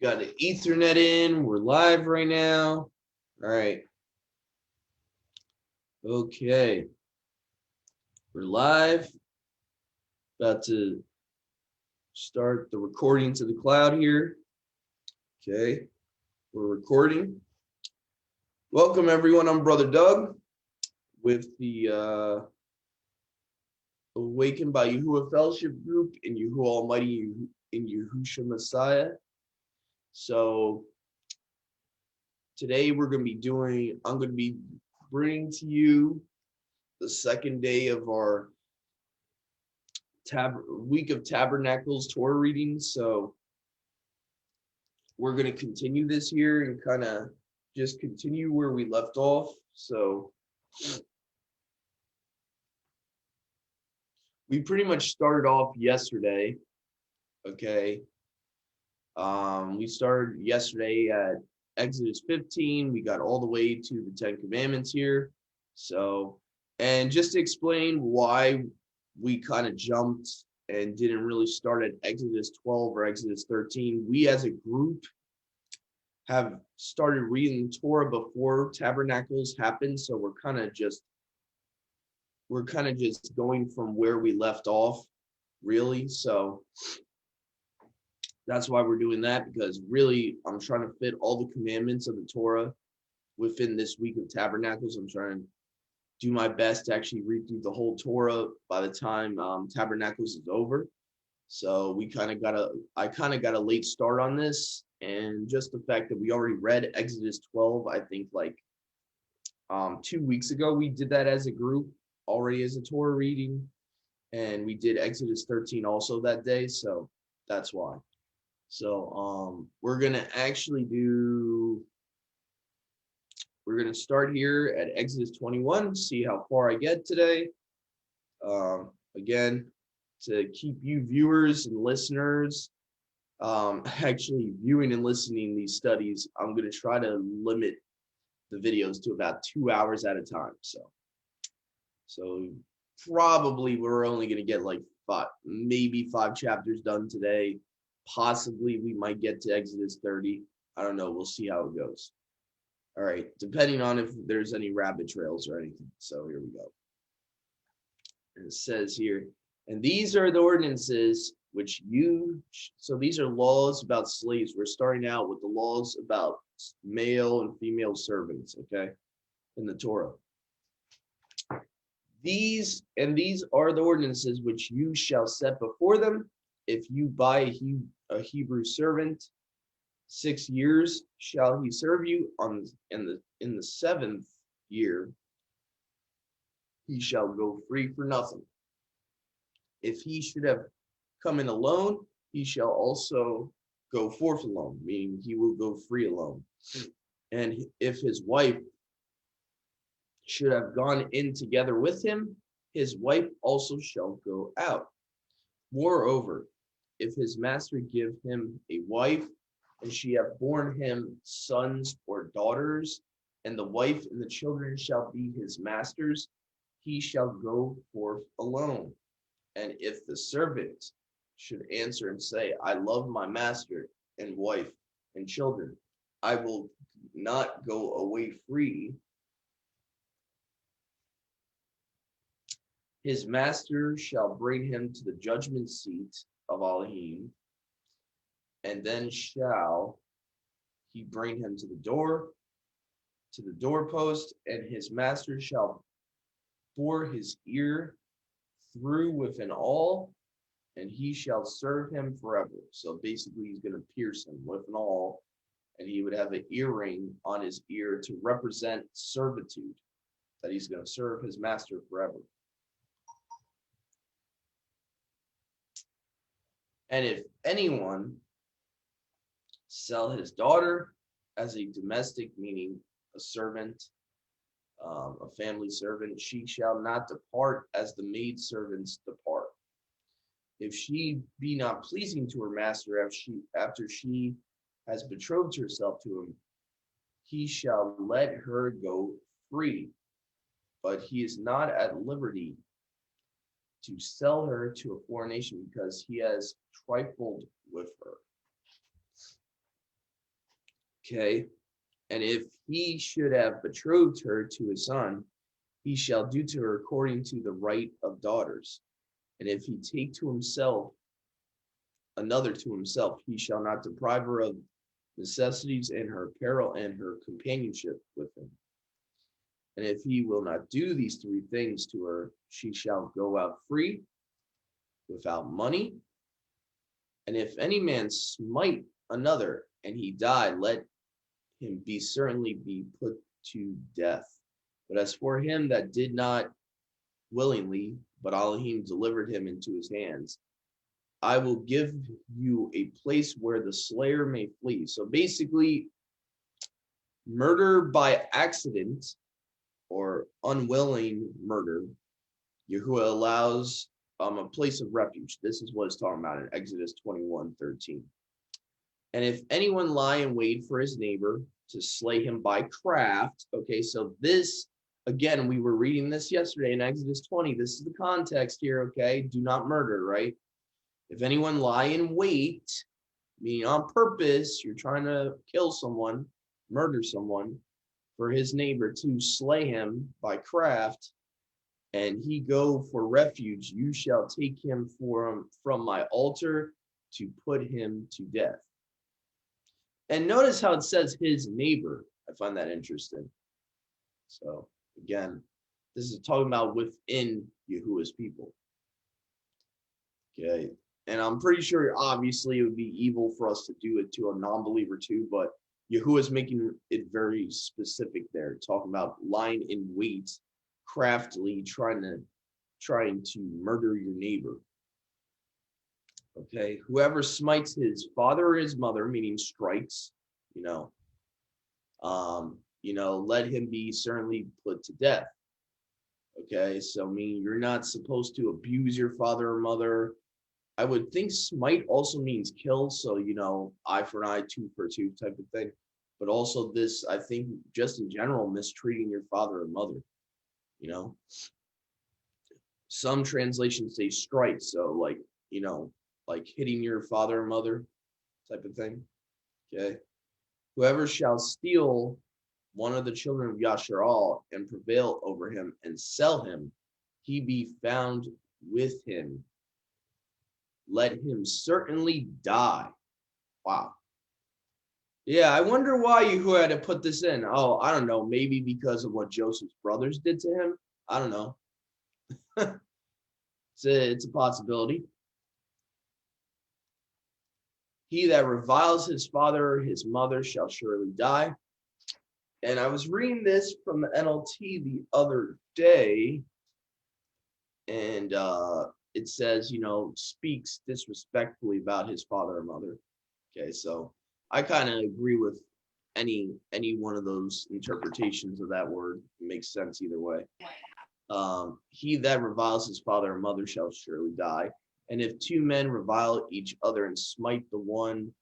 Got the Ethernet in. We're live right now. All right. Okay. We're live. About to start the recording to the cloud here. Okay. We're recording. Welcome, everyone. I'm Brother Doug with the Awakened by Yahuwah Fellowship Group in Yahuwah Almighty in Yahushua Messiah. So today I'm going to be bringing to you the second day of our week of Tabernacles Torah reading. So we're going to continue this year and kind of just continue where we left off. So we pretty much started off yesterday. Okay. We started yesterday at Exodus 15. We got all the way to the 10 Commandments here. So, and just to explain why we kind of jumped and didn't really start at Exodus 12 or Exodus 13, we as a group have started reading Torah before Tabernacles happened. So we're kind of just going from where we left off, really. So that's why we're doing that, because really I'm trying to fit all the commandments of the Torah within this week of Tabernacles. I'm trying to do my best to actually read through the whole Torah by the time Tabernacles is over. So I kind of got a late start on this, and just the fact that we already read Exodus 12, I think like 2 weeks ago, we did that as a group already as a Torah reading, and we did Exodus 13 also that day. So that's why. So we're going to start here at Exodus 21, see how far I get today. Again, to keep you viewers and listeners actually viewing and listening these studies, I'm going to try to limit the videos to about 2 hours at a time. So probably we're only going to get like maybe 5 chapters done today. Possibly we might get to Exodus 30. I don't know. We'll see how it goes. All right. Depending on if there's any rabbit trails or anything. So here we go. And it says here, and these are the ordinances which so these are laws about slaves. We're starting out with the laws about male and female servants, okay, in the Torah. These are the ordinances which you shall set before them. If you buy a Hebrew servant, 6 years shall he serve you. In the 7th year, he shall go free for nothing. If he should have come in alone, he shall also go forth alone, meaning he will go free alone. And if his wife should have gone in together with him, his wife also shall go out. Moreover, if his master give him a wife, and she have borne him sons or daughters, and the wife and the children shall be his master's, he shall go forth alone. And if the servant should answer and say, I love my master and wife and children, I will not go away free, his master shall bring him to the judgment seat of Elohim, and then shall he bring him to the doorpost, and his master shall bore his ear through with an awl, and he shall serve him forever. So basically he's going to pierce him with an awl, and he would have an earring on his ear to represent servitude, that he's going to serve his master forever. And if anyone sell his daughter as a domestic, meaning a servant, a family servant, she shall not depart as the maid servants depart. If she be not pleasing to her master after she has betrothed herself to him, he shall let her go free, but he is not at liberty to sell her to a foreign nation because he has trifled with her. Okay. And if he should have betrothed her to his son, he shall do to her according to the right of daughters. And if he take to himself another to himself, he shall not deprive her of necessities and her apparel and her companionship with him. And if he will not do these three things to her, she shall go out free, without money. And if any man smite another, and he die, let him be certainly be put to death. But as for him that did not willingly, but Elohim delivered him into his hands, I will give you a place where the slayer may flee. So basically, murder by accident or unwilling murder, Yahuwah allows a place of refuge. This is what it's talking about in Exodus 21:13. And if anyone lie in wait for his neighbor to slay him by craft, okay, so this, again, we were reading this yesterday in Exodus 20. This is the context here, okay? Do not murder, right? If anyone lie in wait, meaning on purpose, you're trying to kill someone, murder someone for his neighbor to slay him by craft, and he go for refuge, you shall take him from my altar to put him to death. And notice how it says his neighbor. I find that interesting. So again, this is talking about within Yahuwah's people. Okay. And I'm pretty sure obviously it would be evil for us to do it to a non-believer too, but Yahuwah's making it very specific there, talking about lying in wait, craftily trying to murder your neighbor. Okay, whoever smites his father or his mother, meaning strikes, let him be certainly put to death. Okay, so meaning you're not supposed to abuse your father or mother. I would think smite also means kill, so eye for an eye, tooth for a tooth type of thing. But also this, I think, just in general, mistreating your father or mother. Some translations say strike, so like hitting your father or mother type of thing. Okay. Whoever shall steal one of the children of Yasharal and prevail over him and sell him, he be found with him. Let him certainly die. Wow. Yeah, I wonder why you had to put this in. Oh, I don't know. Maybe because of what Joseph's brothers did to him. I don't know. It's a possibility. He that reviles his father or his mother shall surely die. And I was reading this from the NLT the other day, and it says, speaks disrespectfully about his father or mother. Okay, so I kind of agree with any one of those interpretations of that word. It makes sense either way. He that reviles his father or mother shall surely die. And if two men revile each other and smite the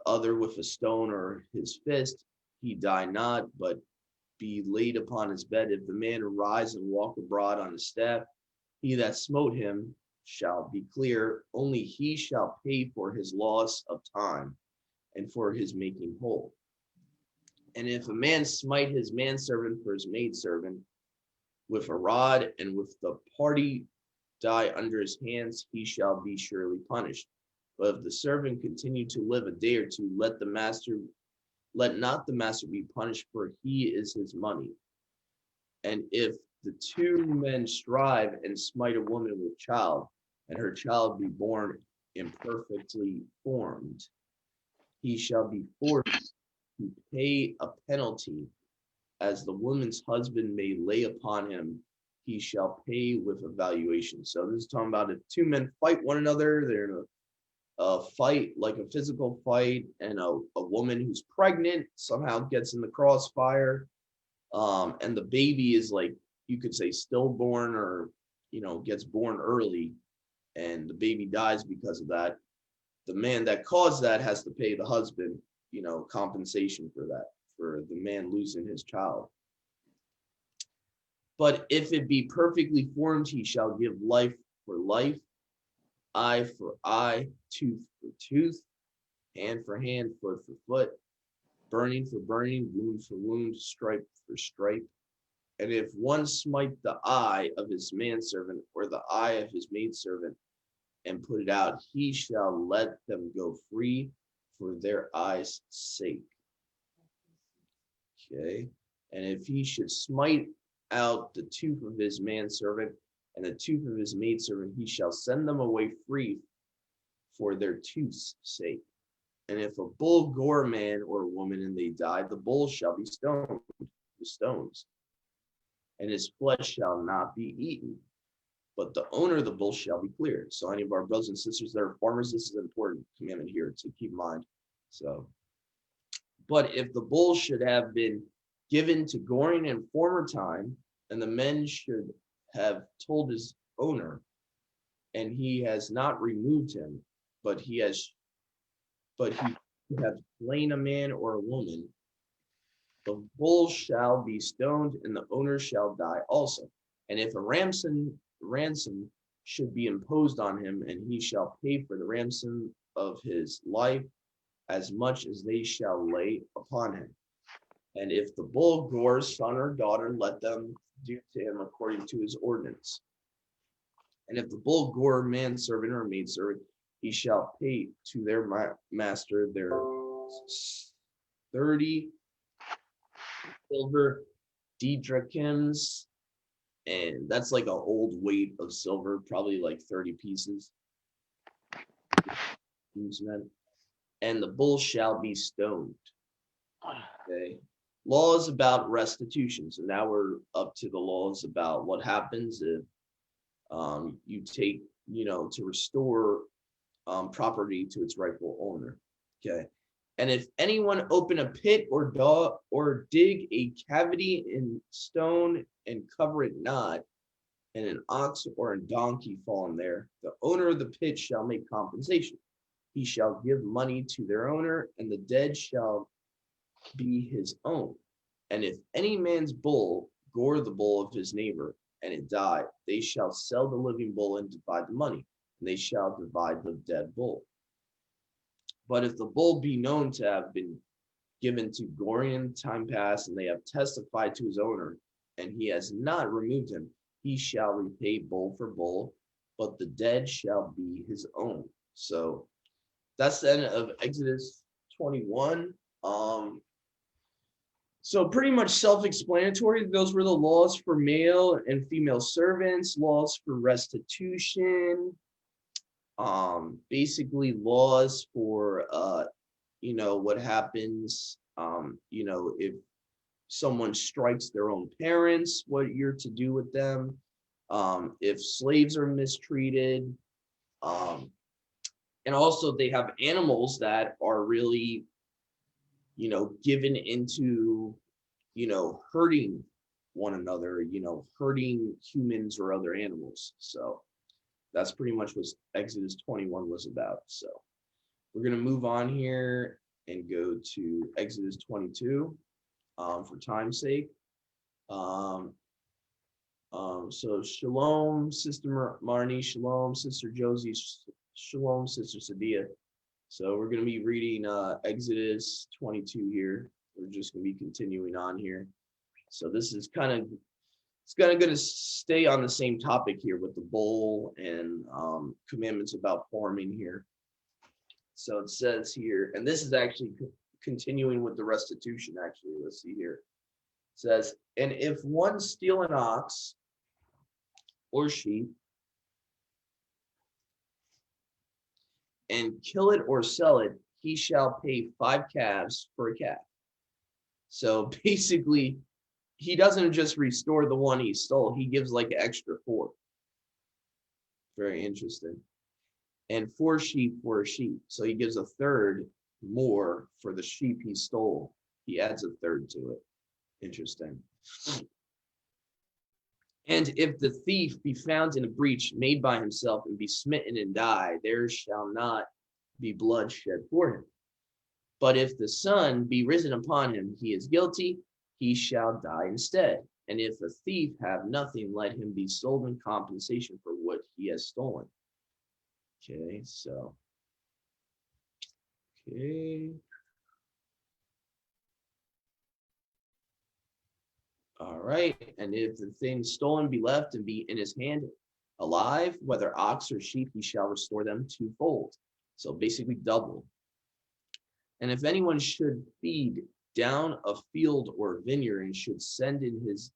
other with a stone or his fist, he die not, but be laid upon his bed. If the man arise and walk abroad on his staff, he that smote him shall be clear. Only he shall pay for his loss of time and for his making whole. And if a man smite his manservant for his maidservant with a rod, and with the party die under his hands, he shall be surely punished. But if the servant continue to live a day or two, let not the master be punished, for he is his money. And if the two men strive and smite a woman with child, and her child be born imperfectly formed, he shall be forced to pay a penalty, as the woman's husband may lay upon him, he shall pay with a valuation. So this is talking about if two men fight one another, they're in a fight, like a physical fight, and a woman who's pregnant somehow gets in the crossfire, and the baby is, like, you could say stillborn, or gets born early, and the baby dies because of that. The man that caused that has to pay the husband compensation for that, for the man losing his child. But if it be perfectly formed, he shall give life for life, eye for eye, tooth for tooth, hand for hand, foot for foot, burning for burning, wound for wound, stripe for stripe. And if one smite the eye of his manservant or the eye of his maidservant and put it out, he shall let them go free for their eyes' sake. Okay. And if he should smite out the tooth of his manservant and the tooth of his maidservant, he shall send them away free for their tooth's sake. And if a bull gore a man or a woman and they die, the bull shall be stoned with stones, and his flesh shall not be eaten, but the owner of the bull shall be cleared. So any of our brothers and sisters that are farmers, this is an important commandment here to keep in mind. So, but if the bull should have been given to goring in former time, and the men should have told his owner, and he has not removed him, but he have slain a man or a woman, the bull shall be stoned, and the owner shall die also. And if a ransom should be imposed on him, and he shall pay for the ransom of his life as much as they shall lay upon him. And if the bull gores son or daughter, let them do to him according to his ordinance. And if the bull gore manservant or maidservant, he shall pay to their master their 30 silver didrachms, and that's like an old weight of silver, probably like 30 pieces. And the bull shall be stoned. Okay. Laws about restitution. So now we're up to the laws about what happens if you take, to restore property to its rightful owner. Okay. And if anyone open a pit or dig a cavity in stone and cover it not, and an ox or a donkey fall in there, the owner of the pit shall make compensation. He shall give money to their owner, and the dead shall be his own. And if any man's bull gore the bull of his neighbor, and it die, they shall sell the living bull and divide the money, and they shall divide the dead bull. But if the bull be known to have been given to goring in time past, and they have testified to his owner, and he has not removed him, he shall repay bull for bull, but the dead shall be his own. So that's the end of Exodus 21. So pretty much self-explanatory. Those were the laws for male and female servants, laws for restitution, basically laws for what happens if someone strikes their own parents, what you're to do with them, if slaves are mistreated, and also they have animals that are really given into hurting one another, hurting humans or other animals. So that's pretty much what Exodus 21 was about. So we're going to move on here and go to Exodus 22 for time's sake. So shalom, Sister Marnie, shalom, Sister Josie, shalom, Sister Sadia. So we're going to be reading Exodus 22 here. We're just going to be continuing on here. So this is going to stay on the same topic here with the bull and commandments about farming here. So it says here, and this is actually continuing with the restitution, actually. Let's see here. It says, and if one steal an ox or sheep and kill it or sell it, he shall pay 5 calves for a calf. So basically, he doesn't just restore the one he stole, he gives like an extra 4. Very interesting. And 4 sheep for a sheep. So he gives a third more for the sheep he stole. He adds a third to it. Interesting. And if the thief be found in a breach made by himself and be smitten and die, there shall not be blood shed for him. But if the son be risen upon him, he is guilty, he shall die instead. And if a thief have nothing, let him be sold in compensation for what he has stolen. Okay, so, okay. All right, and if the thing stolen be left and be in his hand alive, whether ox or sheep, he shall restore them twofold. So basically double. And if anyone should feed down a field or vineyard and should send in his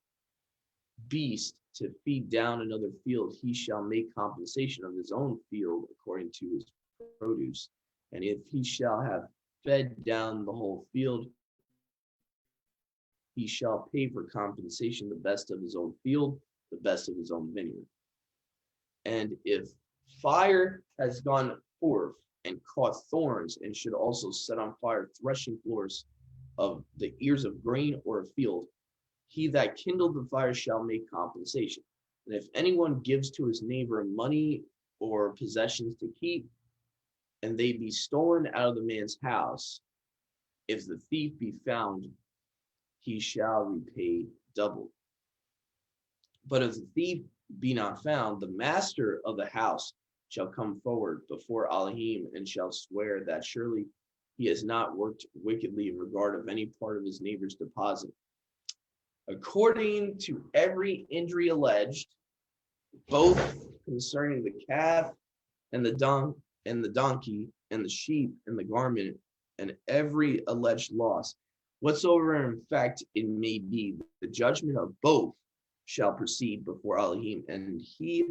beast to feed down another field, he shall make compensation of his own field according to his produce. And if he shall have fed down the whole field, he shall pay for compensation the best of his own field, the best of his own vineyard. And if fire has gone forth and caught thorns, and should also set on fire threshing floors of the ears of grain or a field, he that kindled the fire shall make compensation. And if anyone gives to his neighbor money or possessions to keep, and they be stolen out of the man's house, if the thief be found, he shall repay double. But if the thief be not found, the master of the house shall come forward before Elohim and shall swear that surely he has not worked wickedly in regard of any part of his neighbor's deposit. According to every injury alleged, both concerning the calf and the donkey and the sheep and the garment and every alleged loss, whatsoever in fact it may be, the judgment of both shall proceed before Elohim, and he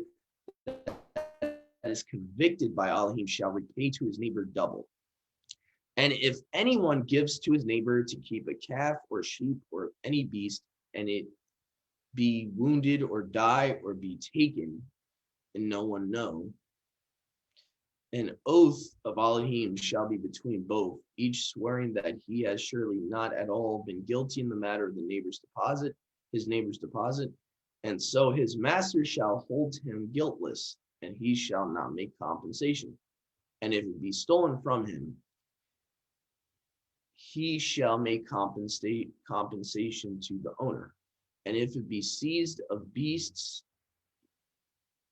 that is convicted by Elohim shall repay to his neighbor double. And if anyone gives to his neighbor to keep a calf or sheep or any beast, and it be wounded or die or be taken, and no one know, an oath of Elohim shall be between both, each swearing that he has surely not at all been guilty in the matter of the neighbor's deposit, his neighbor's deposit, and so his master shall hold him guiltless, and he shall not make compensation. And if it be stolen from him, he shall make compensation to the owner. And if it be seized of beasts,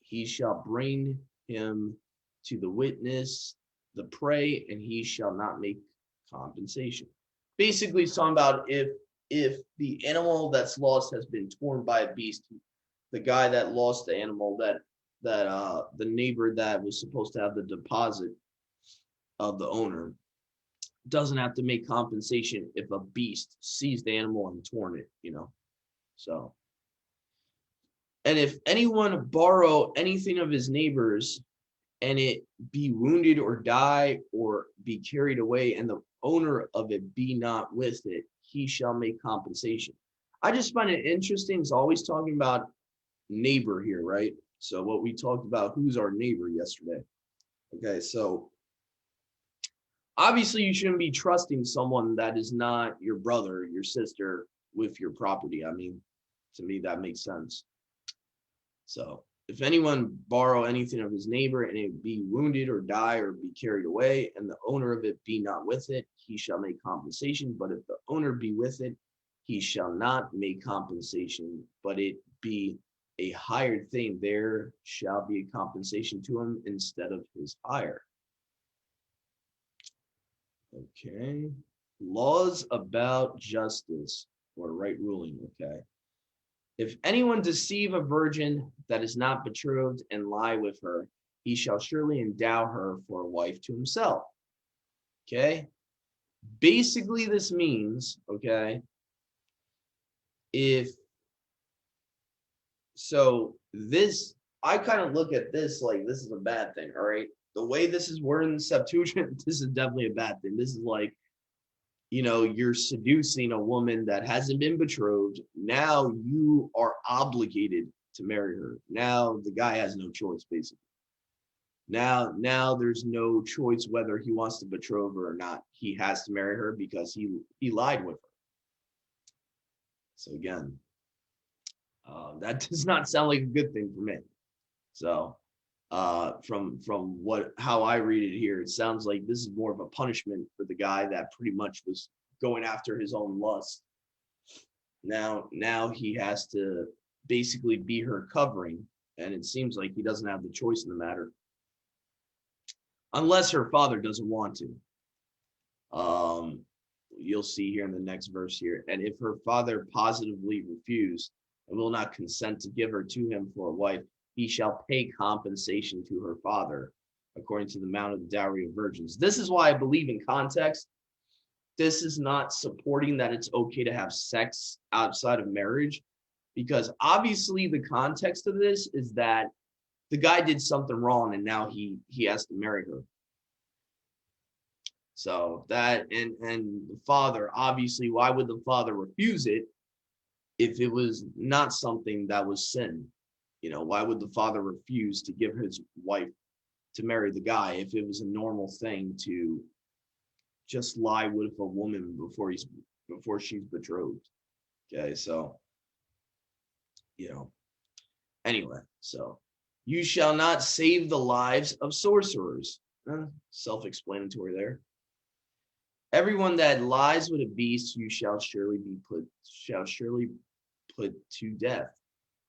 he shall bring him to the witness, the prey, and he shall not make compensation. Basically, it's talking about if the animal that's lost has been torn by a beast, the guy that lost the animal, that the neighbor that was supposed to have the deposit of the owner, doesn't have to make compensation if a beast seized the animal and torn it, So, and if anyone borrow anything of his neighbor's, and it be wounded or die or be carried away, and the owner of it be not with it, he shall make compensation. I just find it interesting. It's always talking about neighbor here, right? So what we talked about, who's our neighbor yesterday. Okay, so obviously you shouldn't be trusting someone that is not your brother, your sister with your property. I mean, to me, that makes sense. So if anyone borrow anything of his neighbor, and it be wounded or die or be carried away, and the owner of it be not with it, he shall make compensation. But if the owner be with it, he shall not make compensation, but it be a hired thing, there shall be a compensation to him instead of his hire. Okay. Laws about justice or right ruling. Okay. If anyone deceive a virgin that is not betrothed and lie with her, he shall surely endow her for a wife to himself. Okay. Basically, this means, okay, I kind of look at this like this is a bad thing, all right? The way this is worded in the Septuagint, this is definitely a bad thing. This is like, you're seducing a woman that hasn't been betrothed. Now you are obligated to marry her. Now the guy has no choice, basically. Now there's no choice whether he wants to betroth her or not. He has to marry her because he lied with her. So again, that does not sound like a good thing for me. So From how I read it here, it sounds like this is more of a punishment for the guy that pretty much was going after his own lust. Now he has to basically be her covering, and it seems like he doesn't have the choice in the matter, unless her father doesn't want to. You'll see here in the next verse here. And if her father positively refuse and will not consent to give her to him for a wife, he shall pay compensation to her father according to the amount of the dowry of virgins. This is why I believe in context. This is not supporting that it's okay to have sex outside of marriage, because obviously the context of this is that the guy did something wrong and now he has to marry her. So that, and the father, obviously, why would the father refuse it if it was not something that was sin? Why would the father refuse to give his wife to marry the guy if it was a normal thing to just lie with a woman before she's betrothed? Okay, so anyway, so you shall not save the lives of sorcerers. Self-explanatory there. Everyone that lies with a beast, you shall surely put to death.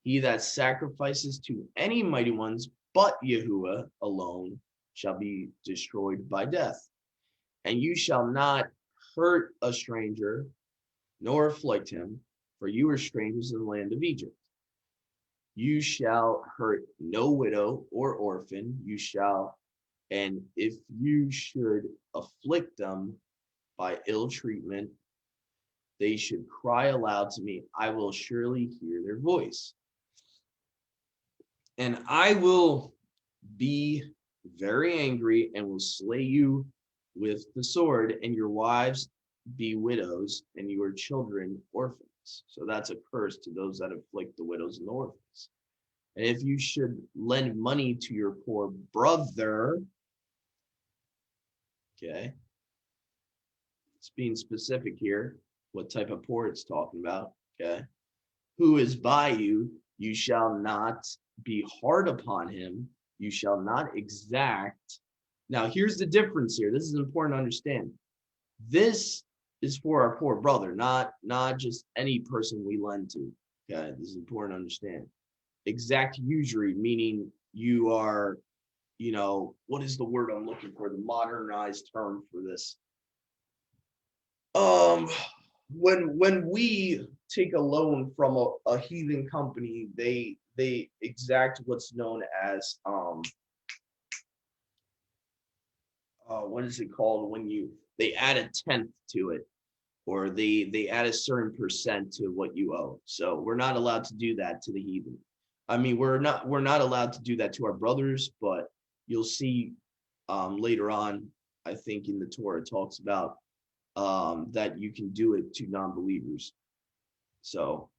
He that sacrifices to any mighty ones but Yahuwah alone shall be destroyed by death. And you shall not hurt a stranger, nor afflict him, for you are strangers in the land of Egypt. You shall hurt no widow or orphan. And if you should afflict them by ill treatment, they should cry aloud to me. I will surely hear their voice. And I will be very angry and will slay you with the sword, and your wives be widows, and your children orphans. So that's a curse to those that afflict the widows and the orphans. And if you should lend money to your poor brother, okay, it's being specific here, what type of poor it's talking about, okay, who is by you, you shall not be hard upon him, you shall not exact. Now, here's the difference here. This is important to understand. This is for our poor brother, not just any person we lend to. Okay, this is important to understand. Exact usury, meaning you are, what is the word I'm looking for? The modernized term for this. When we take a loan from a heathen company, they exact what's known as what is it called when they add a tenth to it, or they add a certain percent to what you owe. So we're not allowed to do that to the heathen. I mean, we're not allowed to do that to our brothers, but you'll see later on, I think in the Torah it talks about that you can do it to non-believers. So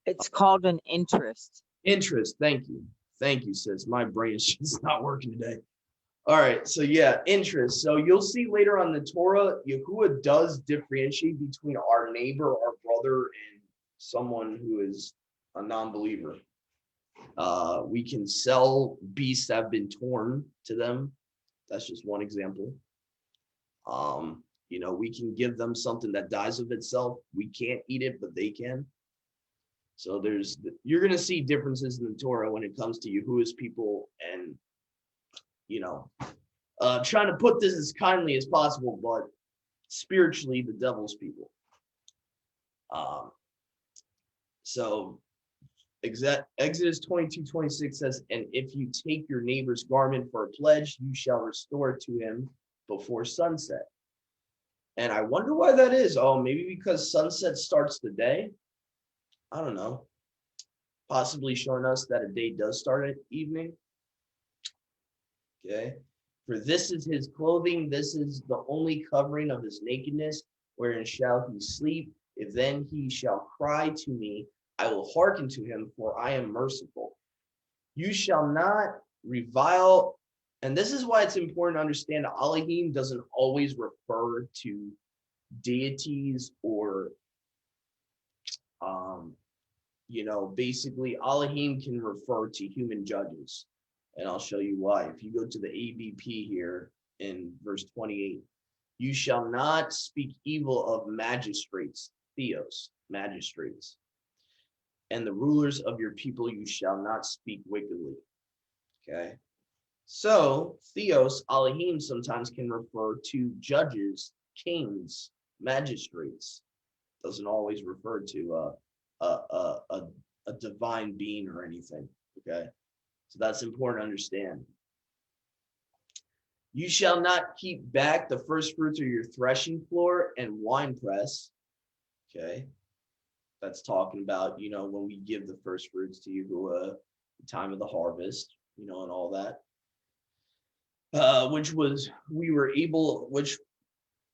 it's called an interest. Interest. Thank you, sis. My brain is just not working today. All right, so yeah, interest. So you'll see later on the Torah, Yahuwah does differentiate between our neighbor, our brother, and someone who is a non-believer. We can sell beasts that have been torn to them. That's just one example. We can give them something that dies of itself. We can't eat it, but they can. So you're going to see differences in the Torah when it comes to Yahuwah's people, and trying to put this as kindly as possible, but spiritually the devil's people. So Exodus 22:26 says, and if you take your neighbor's garment for a pledge, you shall restore it to him before sunset. And I wonder why that is. Oh, maybe because sunset starts the day. I don't know. Possibly showing us that a day does start at evening. Okay. For this is his clothing. This is the only covering of his nakedness, wherein shall he sleep. If then he shall cry to me, I will hearken to him, for I am merciful. You shall not revile. And this is why it's important to understand that Elohim doesn't always refer to deities or, basically Elohim can refer to human judges. And I'll show you why. If you go to the ABP here in verse 28, you shall not speak evil of magistrates, theos, magistrates, and the rulers of your people you shall not speak wickedly. Okay. So theos, Elohim, sometimes can refer to judges, kings, magistrates. Doesn't always refer to a divine being or anything. Okay. So that's important to understand. You shall not keep back the first fruits of your threshing floor and winepress. Okay. That's talking about, when we give the first fruits to you, the time of the harvest, and all that. Which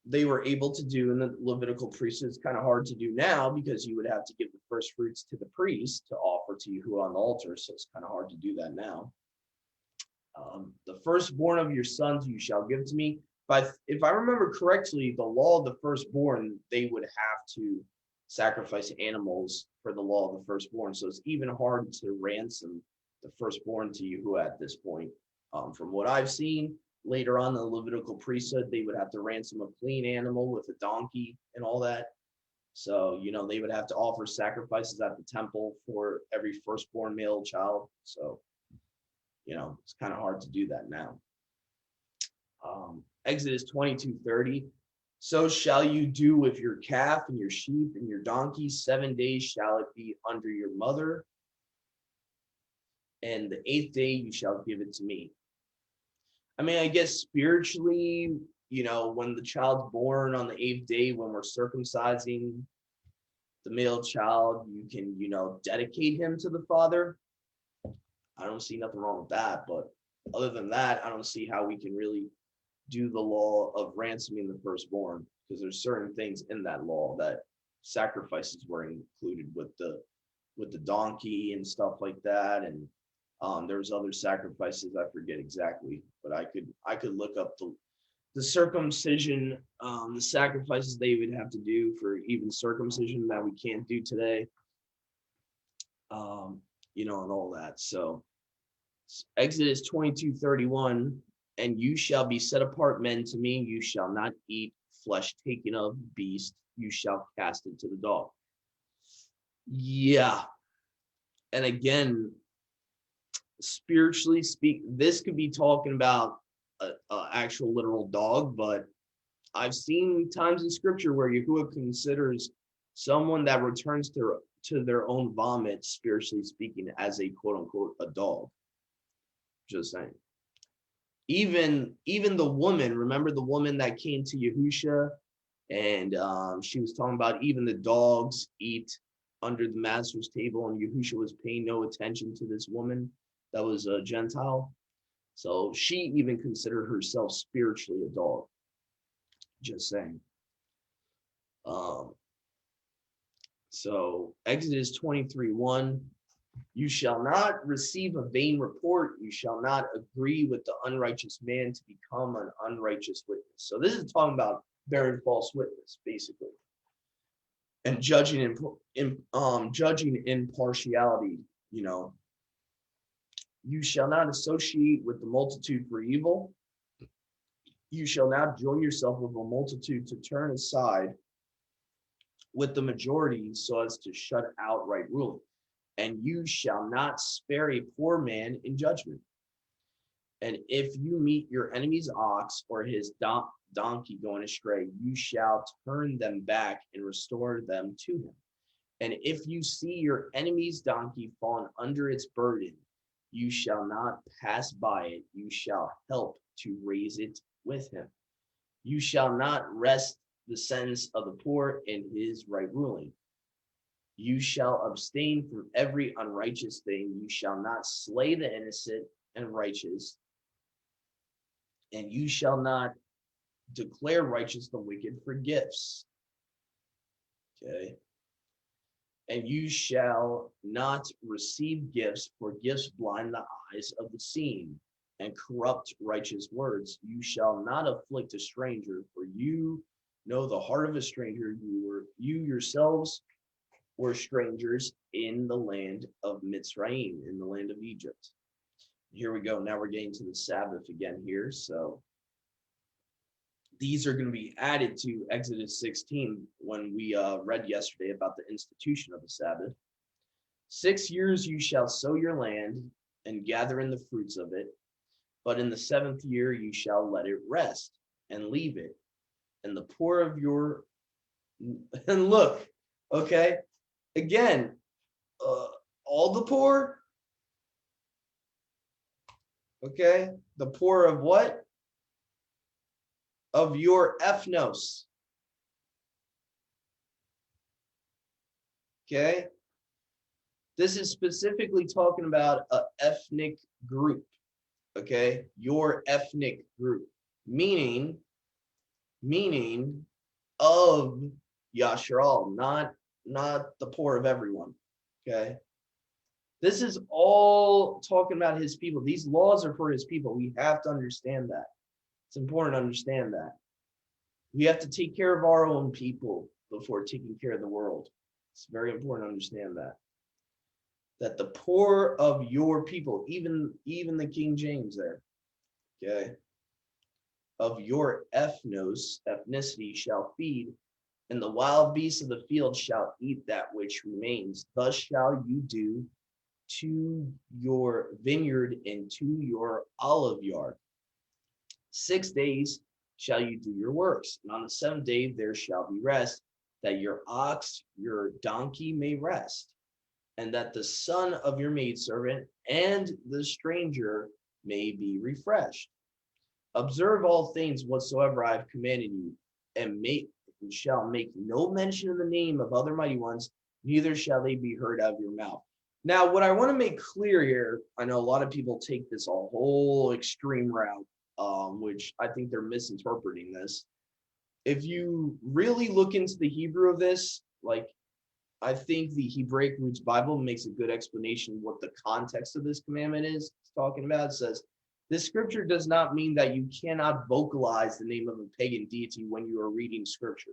they were able to do in the Levitical priesthood. It's kind of hard to do now because you would have to give the first fruits to the priest to offer to Yahuwah on the altar. So it's kind of hard to do that now. The firstborn of your sons you shall give to me. But if I remember correctly, the law of the firstborn, they would have to sacrifice animals for the law of the firstborn. So it's even hard to ransom the firstborn to Yahuwah at this point. From what I've seen, later on in the Levitical priesthood, they would have to ransom a clean animal with a donkey and all that. So, they would have to offer sacrifices at the temple for every firstborn male child. So, it's kind of hard to do that now. Exodus 22:30. So shall you do with your calf and your sheep and your donkey. 7 days shall it be under your mother. And the 8th day you shall give it to me. I mean, I guess spiritually, when the child's born on the 8th day, when we're circumcising the male child, you can, dedicate him to the father. I don't see nothing wrong with that. But other than that, I don't see how we can really do the law of ransoming the firstborn, because there's certain things in that law that sacrifices were included with the donkey and stuff like that. And there's other sacrifices I forget exactly, but I could look up the circumcision, the sacrifices they would have to do for even circumcision that we can't do today, and all that. So Exodus 22:31, and you shall be set apart men to me. You shall not eat flesh taken of beast. You shall cast it to the dog. Yeah. And again, spiritually speak, this could be talking about a actual literal dog, but I've seen times in scripture where Yahuwah considers someone that returns to their own vomit, spiritually speaking, as a quote unquote a dog. Just saying. Even the woman, remember the woman that came to Yahusha, and she was talking about even the dogs eat under the master's table, and Yahusha was paying no attention to this woman that was a Gentile. So she even considered herself spiritually a dog. Just saying. So Exodus 23:1, you shall not receive a vain report. You shall not agree with the unrighteous man to become an unrighteous witness. So this is talking about bearing false witness, basically, and judging impartiality. You shall not associate with the multitude for evil. You shall not join yourself with a multitude to turn aside with the majority so as to shut out right ruling. And you shall not spare a poor man in judgment. And if you meet your enemy's ox or his donkey going astray, you shall turn them back and restore them to him. And if you see your enemy's donkey fallen under its burden, you shall not pass by it. You shall help to raise it with him. You shall not wrest the sentence of the poor in his right ruling. You shall abstain from every unrighteous thing. You shall not slay the innocent and righteous. And you shall not declare righteous the wicked for gifts. Okay. And you shall not receive gifts, for gifts blind the eyes of the seeing and corrupt righteous words. You shall not afflict a stranger, for you know the heart of a stranger. You yourselves were strangers in the land of Mitzrayim, in the land of Egypt. Here we go. Now we're getting to the Sabbath again here. So these are going to be added to Exodus 16 when we read yesterday about the institution of the Sabbath. 6 years you shall sow your land and gather in the fruits of it, but in the 7th year you shall let it rest and leave it. And the poor of your, and look, okay, again, all the poor, okay, the poor of what? Of your ethnos. Okay, this is specifically talking about an ethnic group. Okay, your ethnic group, meaning of Yashral, not the poor of everyone. Okay, this is all talking about his people. These laws are for his people. We have to understand that. It's important to understand that. We have to take care of our own people before taking care of the world. It's very important to understand that. That the poor of your people, even the King James there, okay, of your ethnicity shall feed, and the wild beasts of the field shall eat that which remains. Thus shall you do to your vineyard and to your olive yard. 6 days shall you do your works, and on the 7th day there shall be rest, that your ox, your donkey may rest, and that the son of your maidservant and the stranger may be refreshed. Observe all things whatsoever I have commanded you, and shall make no mention of the name of other mighty ones, neither shall they be heard out of your mouth. Now, what I want to make clear here, I know a lot of people take this a whole extreme route, which I think they're misinterpreting this. If you really look into the Hebrew of this, like, I think the Hebraic Roots Bible makes a good explanation of what the context of this commandment is it's talking about. It says, this scripture does not mean that you cannot vocalize the name of a pagan deity when you are reading scripture.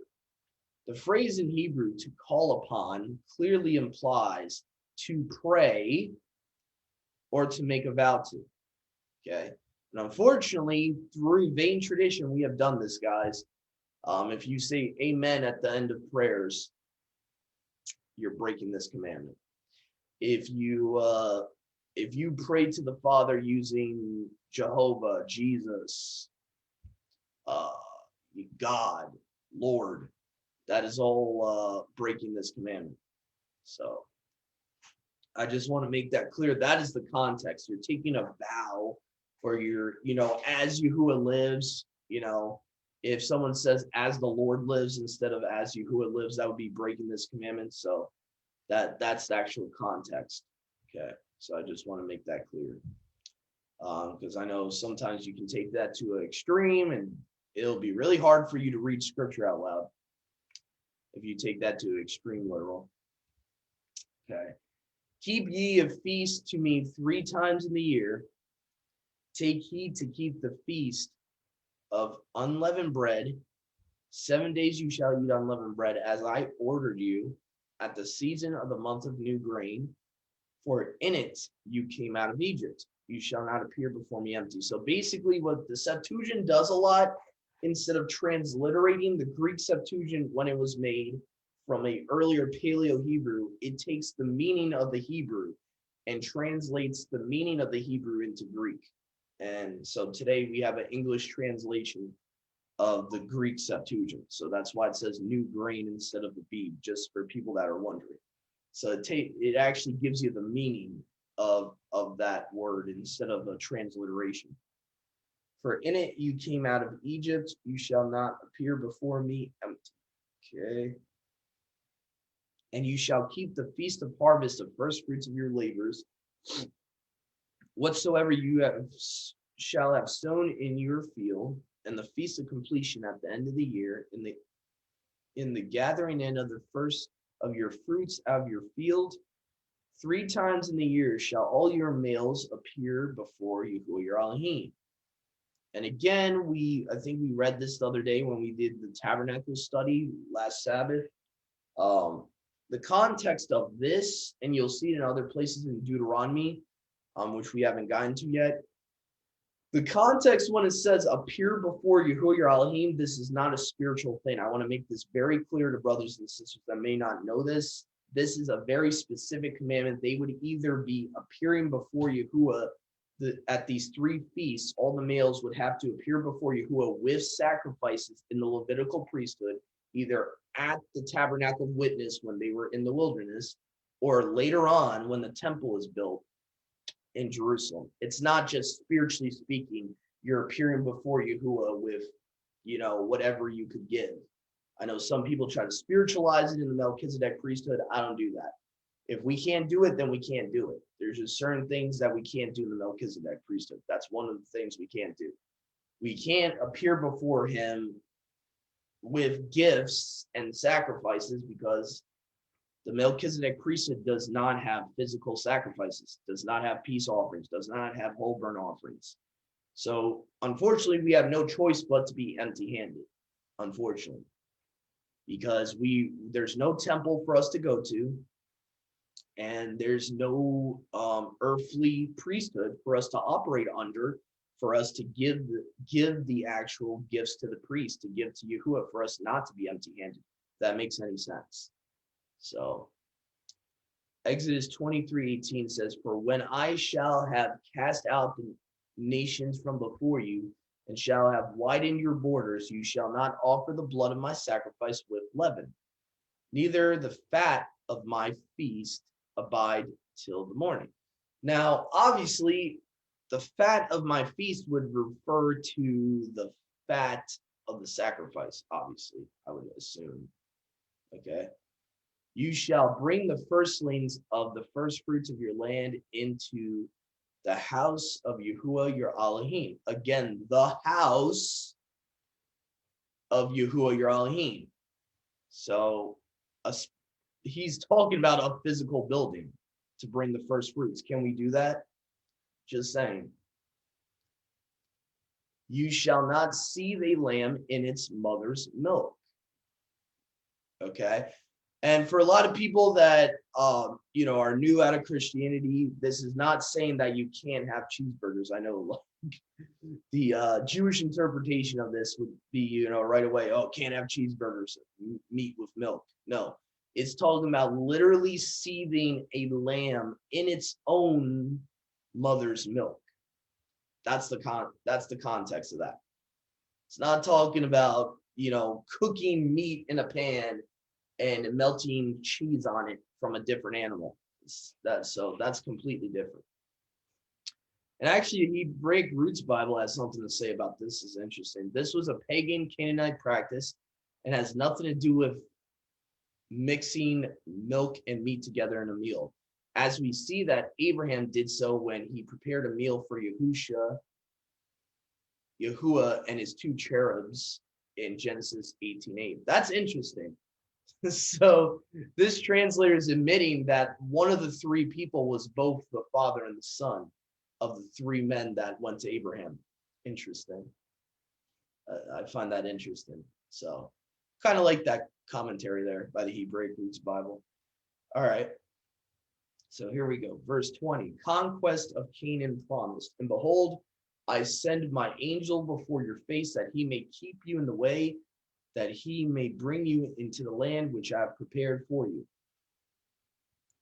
The phrase in Hebrew, to call upon, clearly implies to pray or to make a vow to. Okay. And unfortunately, through vain tradition, we have done this, guys. If you say amen at the end of prayers, you're breaking this commandment. If you pray to the Father using Jehovah, Jesus, God, Lord, that is all breaking this commandment. So I just want to make that clear. That is the context. You're taking a vow, or you're, as Yahuwah lives, if someone says as the Lord lives instead of as Yahuwah lives, that would be breaking this commandment. So that's the actual context. Okay. So I just want to make that clear. Because I know sometimes you can take that to an extreme and it'll be really hard for you to read scripture out loud if you take that to extreme literal. Okay. Keep ye a feast to me 3 times in the year. Take heed to keep the feast of unleavened bread. 7 days you shall eat unleavened bread, as I ordered you, at the season of the month of new grain. For in it you came out of Egypt. You shall not appear before me empty. So basically what the Septuagint does a lot, instead of transliterating the Greek Septuagint when it was made from a earlier Paleo-Hebrew, it takes the meaning of the Hebrew and translates the meaning of the Hebrew into Greek. And so today we have an English translation of the Greek Septuagint. So that's why it says new grain instead of the bead, just for people that are wondering. So it actually gives you the meaning of that word instead of a transliteration. For in it you came out of Egypt, you shall not appear before me empty. Okay. And you shall keep the feast of harvest of first fruits of your labors. Whatsoever you shall have sown in your field, and the feast of completion at the end of the year, in the gathering in of the first of your fruits out of your field, 3 times in the year shall all your males appear before Yahuwah your Elohim. And again, I think we read this the other day when we did the Tabernacles study last Sabbath. The context of this, and you'll see it in other places in Deuteronomy, which we haven't gotten to yet. The context when it says appear before Yahuwah your Elohim, this is not a spiritual thing. I want to make this very clear to brothers and sisters that may not know this. This is a very specific commandment. They would either be appearing before Yahuwah at these three feasts. All the males would have to appear before Yahuwah with sacrifices in the Levitical priesthood, either at the tabernacle of witness when they were in the wilderness, or later on when the temple is built in Jerusalem. It's not just spiritually speaking, you're appearing before Yahuwah with, whatever you could give. I know some people try to spiritualize it in the Melchizedek priesthood. I don't do that. If we can't do it, then we can't do it. There's just certain things that we can't do in the Melchizedek priesthood. That's one of the things we can't do. We can't appear before him with gifts and sacrifices because the Melchizedek priesthood does not have physical sacrifices, does not have peace offerings, does not have whole burnt offerings. So unfortunately, we have no choice but to be empty-handed, unfortunately, because there's no temple for us to go to, and there's no earthly priesthood for us to operate under, for us to give the actual gifts to the priest, to give to Yahuwah, for us not to be empty-handed. If that makes any sense. So Exodus 23:18 says, for when I shall have cast out the nations from before you, and shall have widened your borders, you shall not offer the blood of my sacrifice with leaven, neither the fat of my feast abide till the morning. Now, obviously, the fat of my feast would refer to the fat of the sacrifice, obviously, I would assume. Okay. You shall bring the firstlings of the first fruits of your land into the house of Yahuwah your Elohim. Again, the house of Yahuwah your Elohim. So he's talking about a physical building to bring the first fruits. Can we do that? Just saying. You shall not seethe a lamb in its mother's milk. Okay. And for a lot of people that are new out of Christianity, this is not saying that you can't have cheeseburgers. I know the Jewish interpretation of this would be, right away, can't have cheeseburgers, meat with milk. No, it's talking about literally seething a lamb in its own mother's milk. That's the context of that. It's not talking about, cooking meat in a pan and melting cheese on it from a different animal. So that's completely different. And actually, Hebraic Roots Bible has something to say about this. Is interesting. This was a pagan Canaanite practice and has nothing to do with mixing milk and meat together in a meal. As we see that Abraham did so when he prepared a meal for Yahuwah and his two cherubs in Genesis 18:8. That's interesting. So this translator is admitting that one of the three people was both the father and the son of the three men that went to Abraham. Interesting. I find that interesting. So kind of like that commentary there by the Hebraic Roots Bible. All right. So here we go. Verse 20. Conquest of Canaan promised. And behold, I send my angel before your face that he may keep you in the way, that he may bring you into the land which I have prepared for you.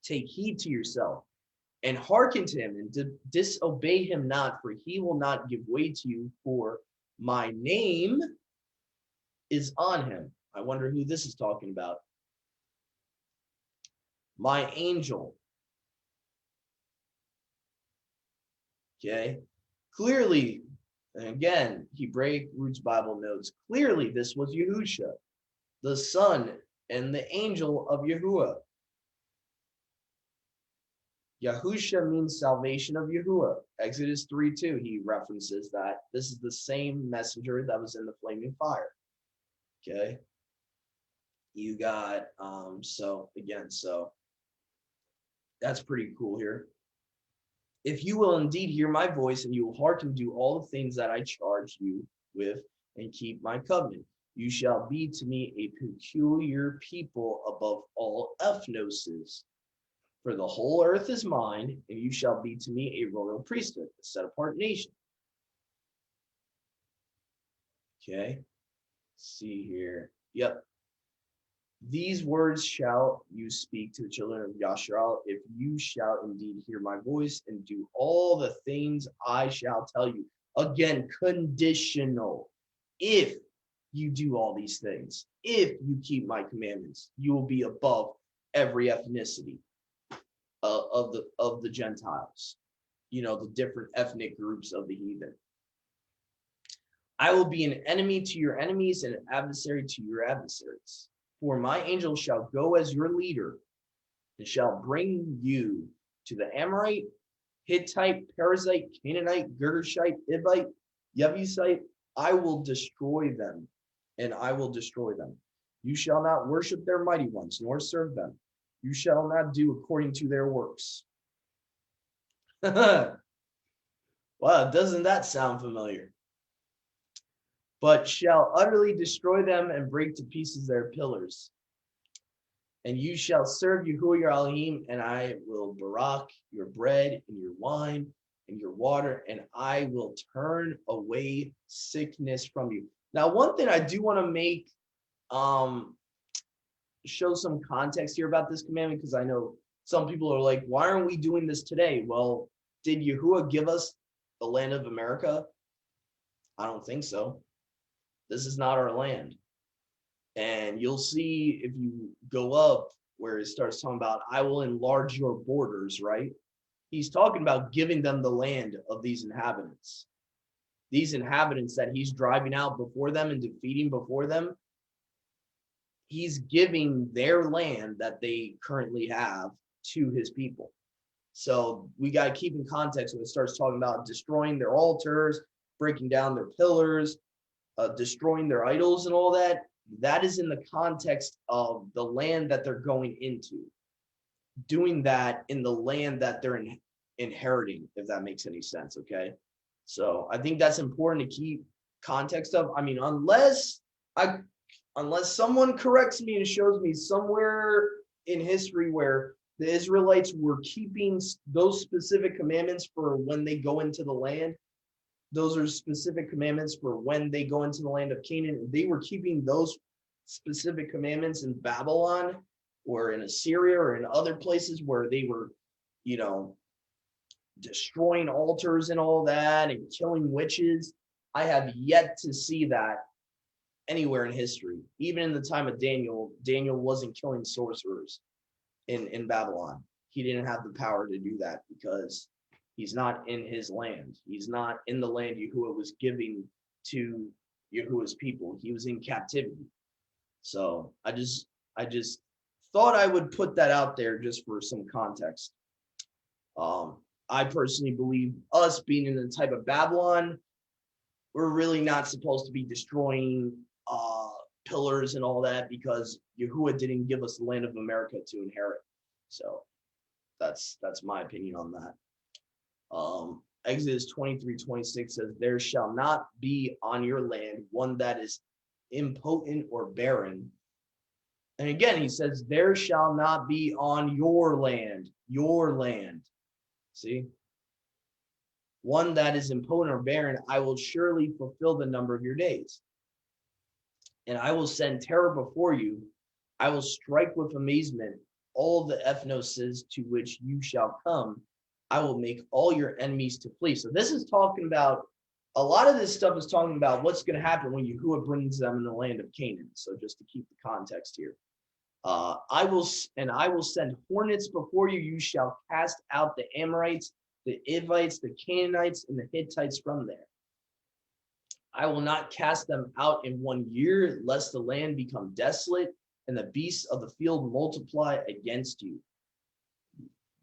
Take heed to yourself, and hearken to him, and disobey him not, for he will not give way to you, for my name is on him. I wonder who this is talking about. My angel. Okay. Clearly, and again, Hebraic Roots Bible notes, clearly this was Yahusha, the son and the angel of Yahuwah. Yahusha means salvation of Yahuwah. Exodus 3:2, he references that this is the same messenger that was in the flaming fire. Okay. You got, so that's pretty cool here. If you will indeed hear my voice and you will hearken to all the things that I charge you with and keep my covenant, you shall be to me a peculiar people above all ethnoses. For the whole earth is mine, and you shall be to me a royal priesthood, a set apart nation. Okay, let's see here. Yep. These words shall you speak to the children of Yasharal, if you shall indeed hear my voice and do all the things I shall tell you. Again, conditional. If you do all these things, if you keep my commandments, you will be above every ethnicity of the Gentiles. You know, the different ethnic groups of the heathen. I will be an enemy to your enemies and an adversary to your adversaries. For my angel shall go as your leader and shall bring you to the Amorite, Hittite, Perizzite, Canaanite, Girgashite, Hivite, Jebusite. I will destroy them, and I will destroy them. You shall not worship their mighty ones, nor serve them. You shall not do according to their works. Wow, doesn't that sound familiar? But shall utterly destroy them and break to pieces their pillars. And you shall serve Yahuwah your Elohim, and I will barak your bread and your wine and your water, and I will turn away sickness from you. Now, one thing I do want to make show some context here about this commandment, because I know some people are like, why aren't we doing this today? Well, did Yahuwah give us the land of America? I don't think so. This is not our land. And you'll see if you go up where it starts talking about, I will enlarge your borders, right? He's talking about giving them the land of these inhabitants. These inhabitants that he's driving out before them and defeating before them, he's giving their land that they currently have to his people. So we got to keep in context when it starts talking about destroying their altars, breaking down their pillars, destroying their idols and all that. That is in the context of the land that they're going into. Doing that in the land that they're inheriting, if that makes any sense, okay? So I think that's important to keep context of. I mean, unless someone corrects me and shows me somewhere in history where the Israelites were keeping those specific commandments for when they go into the land. Those are specific commandments for when they go into the land of Canaan. They were keeping those specific commandments in Babylon or in Assyria or in other places where they were, you know, destroying altars and all that and killing witches. I have yet to see that anywhere in history. Even in the time of Daniel, Daniel wasn't killing sorcerers in Babylon. He didn't have the power to do that because he's not in his land. He's not in the land Yahuwah was giving to Yahuwah's people. He was in captivity. So I just thought I would put that out there just for some context. I personally believe us being in the type of Babylon, we're really not supposed to be destroying pillars and all that because Yahuwah didn't give us the land of America to inherit. So that's my opinion on that. Exodus 23:26 says, there shall not be on your land one that is impotent or barren. And again, he says, there shall not be on your land. See? One that is impotent or barren, I will surely fulfill the number of your days. And I will send terror before you. I will strike with amazement all the ethnoses to which you shall come. I will make all your enemies to flee. So this is talking about, a lot of this stuff is talking about what's going to happen when Yahuwah brings them in the land of Canaan. So just to keep the context here. I will send hornets before you. You shall cast out the Amorites, the Hivites, the Canaanites, and the Hittites from there. I will not cast them out in 1 year, lest the land become desolate and the beasts of the field multiply against you.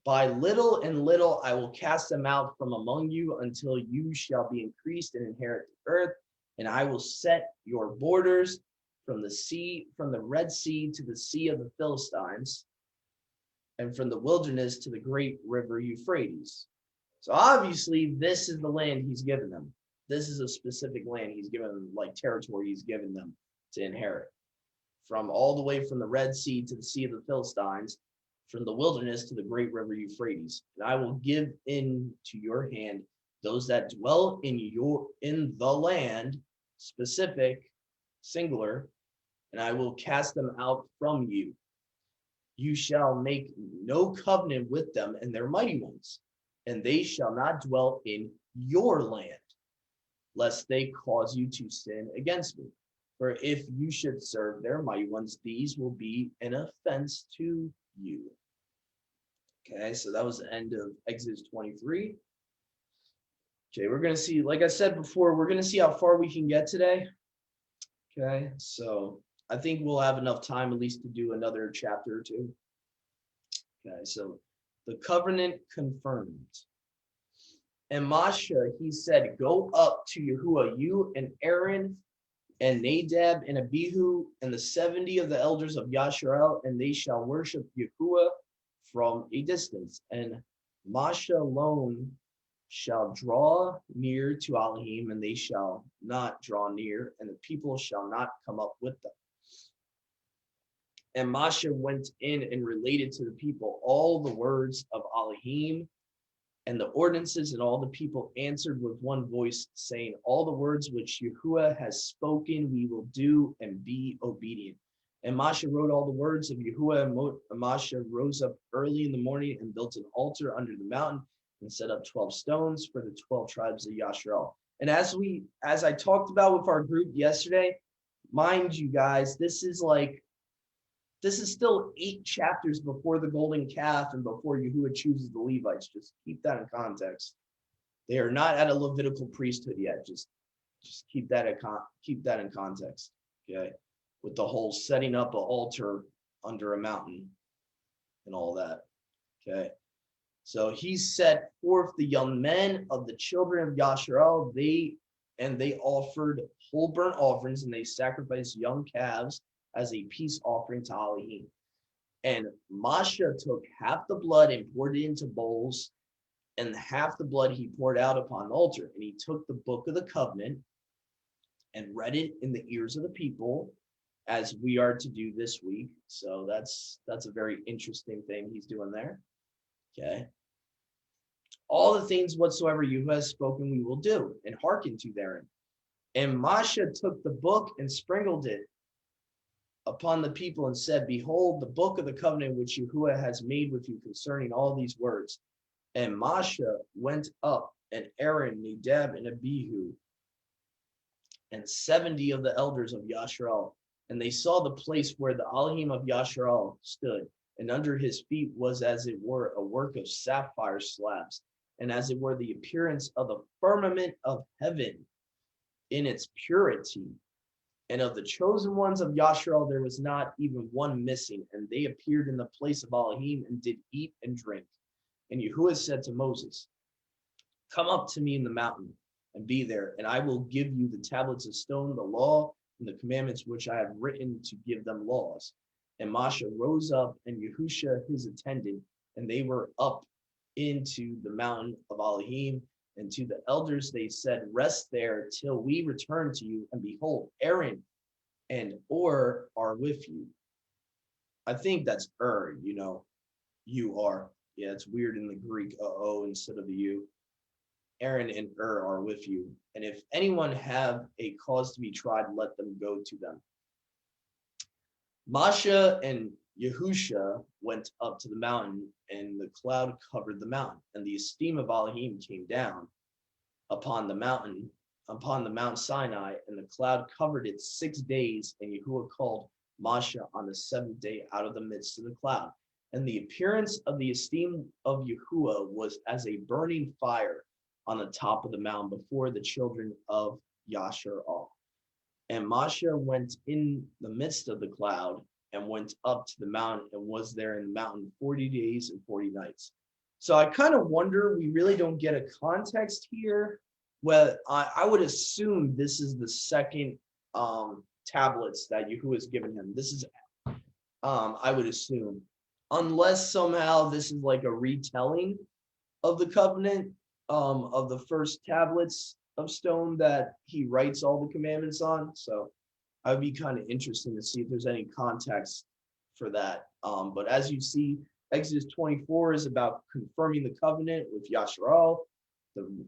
By little and little I will cast them out from among you until you shall be increased and inherit the earth, and I will set your borders from the Red Sea to the Sea of the Philistines, and from the wilderness to the great river Euphrates. So obviously this is the land he's given them. This is a specific land he's given them, like territory he's given them to inherit. From all the way from the Red Sea to the Sea of the Philistines, from the wilderness to the great river Euphrates, and I will give into your hand those that dwell in the land, specific, singular, and I will cast them out from you. You shall make no covenant with them and their mighty ones, and they shall not dwell in your land, lest they cause you to sin against me. For if you should serve their mighty ones, these will be an offense to you. Okay, so that was the end of Exodus 23. Okay, we're going to see, like I said before, we're going to see how far we can get today. Okay, so I think we'll have enough time at least to do another chapter or two. Okay, so the covenant confirmed. And Moshe, he said, go up to Yahuwah, you and Aaron and Nadab and Abihu and the 70 of the elders of Yasharel, and they shall worship Yahuwah from a distance. And Moshe alone shall draw near to Elohim, and they shall not draw near, and the people shall not come up with them. And Moshe went in and related to the people all the words of Elohim and the ordinances, and all the people answered with one voice, saying, all the words which Yahuwah has spoken we will do, and be obedient. And Moshe wrote all the words of Yahuwah, and Moshe rose up early in the morning and built an altar under the mountain and set up 12 stones for the 12 tribes of Yasharel. And as I talked about with our group yesterday, mind you guys, this is still 8 chapters before the golden calf and before Yahuwah chooses the Levites. Just keep that in context. They are not at a Levitical priesthood yet. Just keep that in context. Okay, with the whole setting up an altar under a mountain and all that. Okay, so he set forth the young men of the children of Yasharel. They offered whole burnt offerings, and they sacrificed young calves as a peace offering to Elohim. And Moshe took half the blood and poured it into bowls, and half the blood he poured out upon the altar. And he took the book of the covenant and read it in the ears of the people, as we are to do this week. So that's a very interesting thing he's doing there. Okay. All the things whatsoever you have spoken we will do, and hearken to therein. And Moshe took the book and sprinkled it upon the people and said, behold, the book of the covenant which Yahuwah has made with you concerning all these words. And Moshe went up, and Aaron, Nadab, and Abihu, and 70 of the elders of Yasharel, and they saw the place where the Elohim of Yasharel stood, and under his feet was as it were a work of sapphire slabs, and as it were the appearance of the firmament of heaven in its purity. And of the chosen ones of Yasharel, there was not even one missing. And they appeared in the place of Elohim and did eat and drink. And Yahuwah said to Moses, come up to me in the mountain and be there, and I will give you the tablets of stone, the law, and the commandments which I have written to give them laws. And Moshe rose up, and Yahusha his attendant, and they were up into the mountain of Elohim. And to the elders they said, rest there till we return to you. And behold, Aaron and Ur are with you. I think that's you are. Yeah, it's weird in the Greek, O instead of the U. Aaron and Ur are with you. And if anyone have a cause to be tried, let them go to them. Moshe and Yahusha went up to the mountain, and the cloud covered the mountain, and the esteem of Elohim came down upon the Mount Sinai, and the cloud covered it 6 days, and Yahuwah called Moshe on the 7th day out of the midst of the cloud. And the appearance of the esteem of Yahuwah was as a burning fire on the top of the mountain before the children of Yasharel. And Moshe went in the midst of the cloud and went up to the mountain and was there in the mountain 40 days and 40 nights. So I kind of wonder, we really don't get a context here. Well, I would assume this is the second tablets that Yahuwah has given him. This is, I would assume, unless somehow this is like a retelling of the covenant, of the first tablets of stone that he writes all the commandments on. So I would be kind of interested to see if there's any context for that. But as you see, Exodus 24 is about confirming the covenant with Yasharal.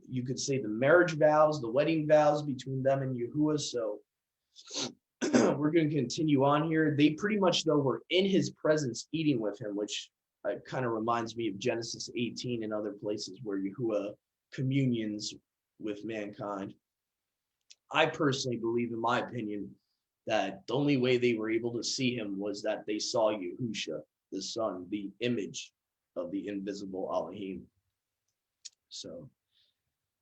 You could say the marriage vows, the wedding vows between them and Yahuwah. So we're going to continue on here. They pretty much, though, were in his presence eating with him, which kind of reminds me of Genesis 18 and other places where Yahuwah communions with mankind. I personally believe, in my opinion, that the only way they were able to see him was that they saw Yahusha, the Son, the image of the invisible Elohim. So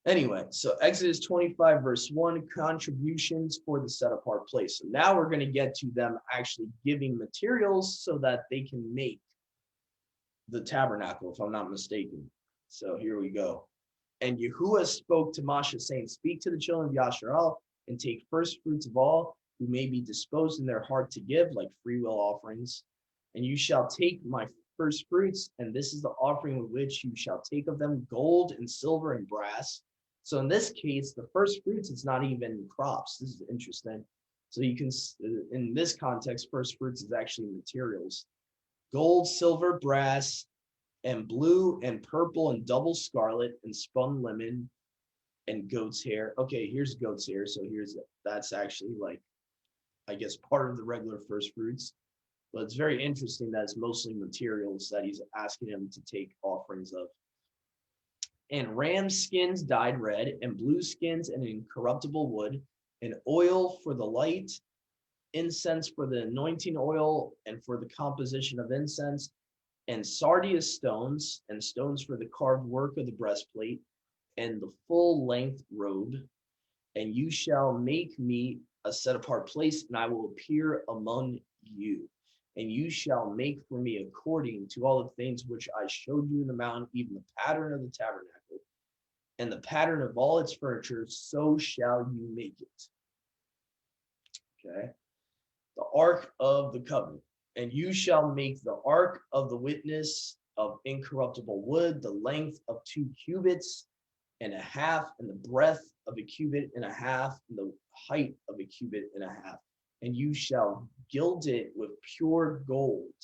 anyway, so Exodus 25, verse 1, contributions for the set apart place. So now we're going to get to them actually giving materials so that they can make the tabernacle, if I'm not mistaken. So here we go. And Yahuwah spoke to Moshe, saying, speak to the children of Yasharal and take first fruits of all who may be disposed in their heart to give, like free will offerings. And you shall take my first fruits, and this is the offering with which you shall take of them gold and silver and brass. So in this case, the first fruits, it's not even crops. This is interesting. So you can, in this context, first fruits is actually materials. Gold, silver, brass, and blue and purple and double scarlet and spun linen and goat's hair. Okay, here's goat's hair. So that's actually like, I guess, part of the regular first fruits. But it's very interesting that it's mostly materials that he's asking him to take offerings of. And ram skins dyed red, and blue skins and incorruptible wood, and oil for the light, incense for the anointing oil and for the composition of incense, and sardius stones, and stones for the carved work of the breastplate, and the full length robe. And you shall make me a set apart place, and I will appear among you. And you shall make for me according to all the things which I showed you in the mountain, even the pattern of the tabernacle, and the pattern of all its furniture, so shall you make it. Okay. The ark of the covenant. And you shall make the ark of the witness of incorruptible wood, the length of 2 cubits and a half, and the breadth of a cubit and a half, and the height of a cubit and a half. And you shall gild it with pure gold,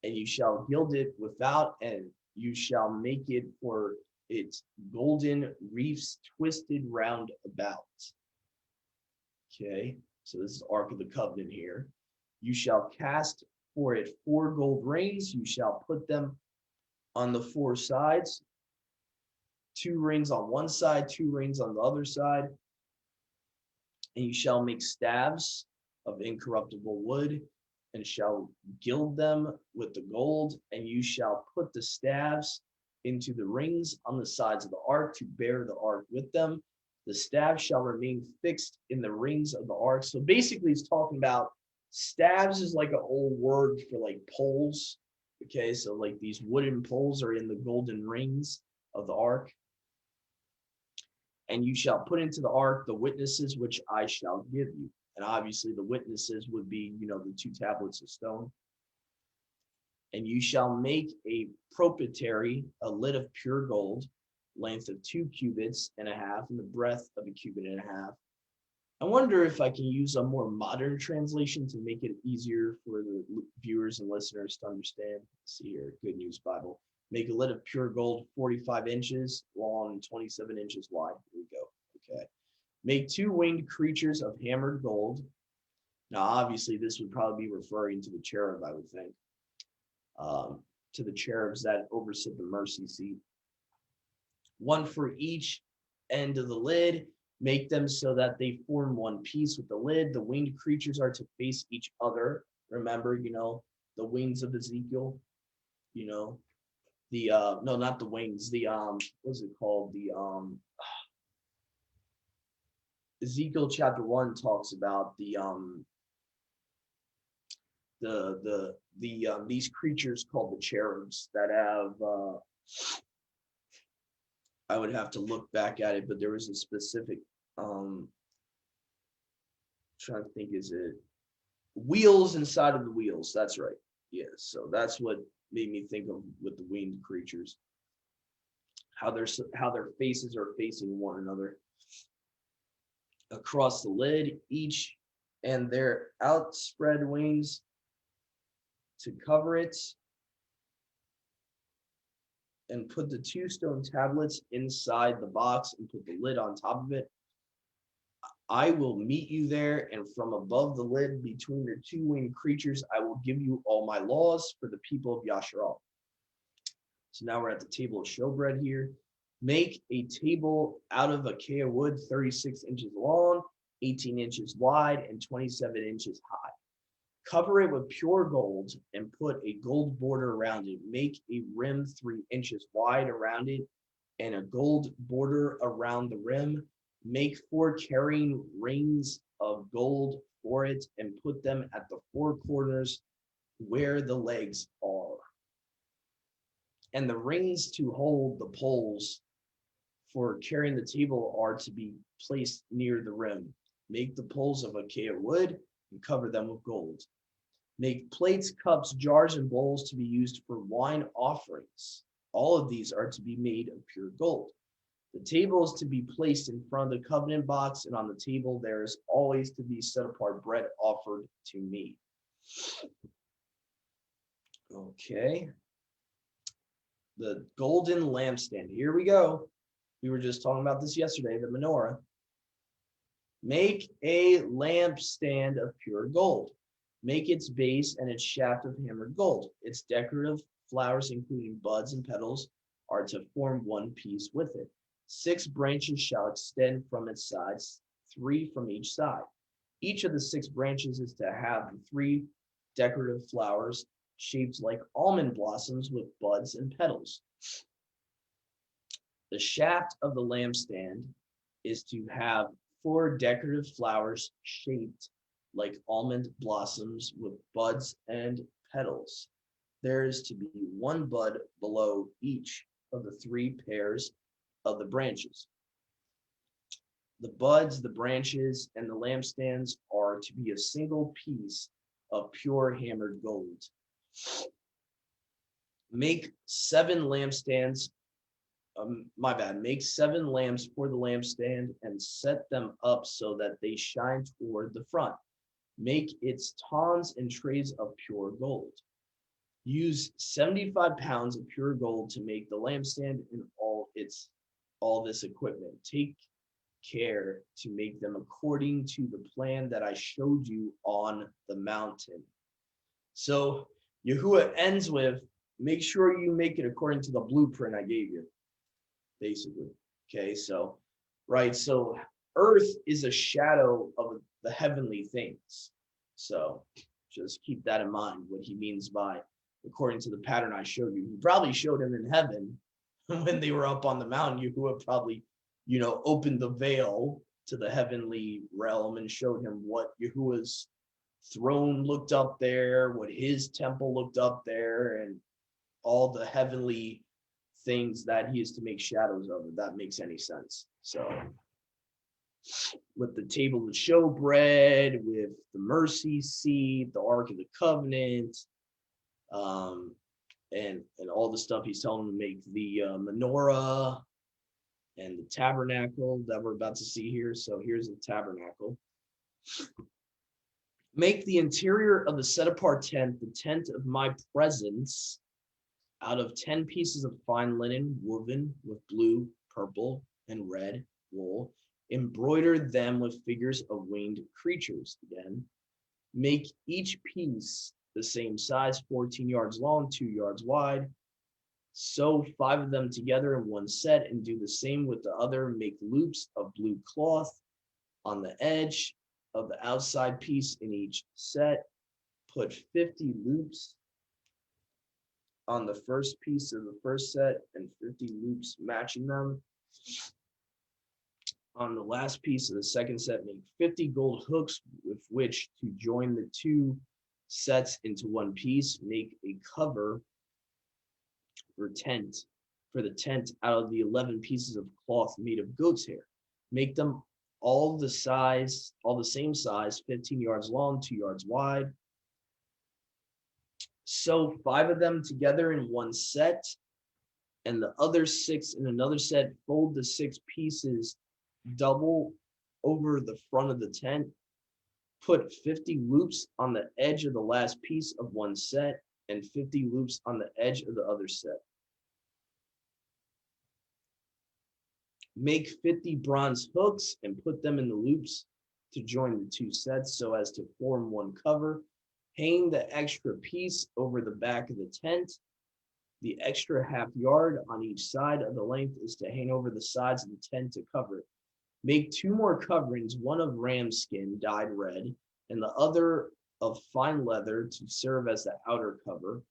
and you shall gild it without end. You shall make it for its golden reefs twisted round about. Okay, so this is Ark of the Covenant here. You shall cast for it 4 gold rings. You shall put them on the 4 sides, 2 rings on one side, 2 rings on the other side. And you shall make staves of incorruptible wood, and shall gild them with the gold. And you shall put the staves into the rings on the sides of the ark to bear the ark with them. The staves shall remain fixed in the rings of the ark. So basically, it's talking about staves is like an old word for like poles. Okay, so like these wooden poles are in the golden rings of the ark. And you shall put into the ark the witnesses which I shall give you. And obviously the witnesses would be, the 2 tablets of stone. And you shall make a propitiatory, a lid of pure gold, length of 2 cubits and a half, and the breadth of a cubit and a half. I wonder if I can use a more modern translation to make it easier for the viewers and listeners to understand. Let's see here, Good News Bible. Make a lid of pure gold, 45 inches long, 27 inches wide. Here we go. Okay. Make 2 winged creatures of hammered gold. Now, obviously, this would probably be referring to the cherub, I would think. To the cherubs that oversit the mercy seat. 1 for each end of the lid. Make them so that they form one piece with the lid. The winged creatures are to face each other. Remember, the wings of Ezekiel, no, not the wings, what's it called? Ezekiel chapter 1 talks about these creatures called the cherubs that have, I would have to look back at it, but there was a specific, trying to think, is it wheels inside of the wheels? That's right. Yes. So that's what made me think of with the winged creatures, how their faces are facing one another across the lid, each and their outspread wings to cover it. and put the 2 stone tablets inside the box and put the lid on top of it. I will meet you there, and from above the lid between the 2 winged creatures, I will give you all my laws for the people of Yasharal. So now we're at the table of showbread here. Make a table out of acacia wood, 36 inches long, 18 inches wide, and 27 inches high. Cover it with pure gold and put a gold border around it. Make a rim 3 inches wide around it and a gold border around the rim. Make 4 carrying rings of gold for it and put them at the 4 corners where the legs are. And the rings to hold the poles for carrying the table are to be placed near the rim. Make the poles of acacia wood and cover them with gold. Make plates, cups, jars, and bowls to be used for wine offerings. All of these are to be made of pure gold. The table is to be placed in front of the covenant box, and on the table there is always to be set apart bread offered to me. Okay. The golden lampstand. Here we go. We were just talking about this yesterday, the menorah. Make a lampstand of pure gold. Make its base and its shaft of hammered gold. Its decorative flowers, including buds and petals, are to form one piece with it. 6 branches shall extend from its sides, 3 from each side. Each of the 6 branches is to have 3 decorative flowers shaped like almond blossoms with buds and petals. The shaft of the lampstand is to have 4 decorative flowers shaped like almond blossoms with buds and petals. There is to be 1 bud below each of the 3 pairs of the branches. The buds, the branches, and the lampstands are to be a single piece of pure hammered gold. Make 7 lampstands. Make 7 lamps for the lampstand and set them up so that they shine toward the front. Make its tongs and trays of pure gold. Use 75 pounds of pure gold to make the lampstand and all this equipment. Take care to make them according to the plan that I showed you on the mountain. So Yahuwah ends with, make sure you make it according to the blueprint I gave you, basically. Okay, so, right, so earth is a shadow of the heavenly things. So just keep that in mind, what he means by according to the pattern I showed you. He probably showed him in heaven when they were up on the mountain. Yahuwah probably, opened the veil to the heavenly realm and showed him what Yahuwah's throne looked up there, what his temple looked up there, and all the heavenly things that he is to make shadows of, if that makes any sense. So with the table of showbread, with the mercy seat, the Ark of the Covenant, and all the stuff he's telling them to make, the menorah and the tabernacle that we're about to see here. So here's the tabernacle. Make the interior of the set-apart tent, the tent of my presence, out of 10 pieces of fine linen, woven with blue, purple, and red wool. Embroider them with figures of winged creatures. Again, make each piece the same size, 14 yards long, 2 yards wide. Sew 5 of them together in one set and do the same with the other. Make loops of blue cloth on the edge of the outside piece in each set. Put 50 loops on the first piece of the first set and 50 loops matching them. On the last piece of the second set, make 50 gold hooks with which to join the 2 sets into one piece. Make a cover for the tent out of the 11 pieces of cloth made of goat's hair. Make them all the same size, 15 yards long, 2 yards wide. Sew 5 of them together in one set, and the other 6 in another set. Fold the 6 pieces double over the front of the tent. Put 50 loops on the edge of the last piece of one set and 50 loops on the edge of the other set. Make 50 bronze hooks and put them in the loops to join the two sets so as to form one cover. Hang the extra piece over the back of the tent. The extra half yard on each side of the length is to hang over the sides of the tent to cover it. Make 2 more coverings, one of ram skin dyed red and the other of fine leather to serve as the outer cover.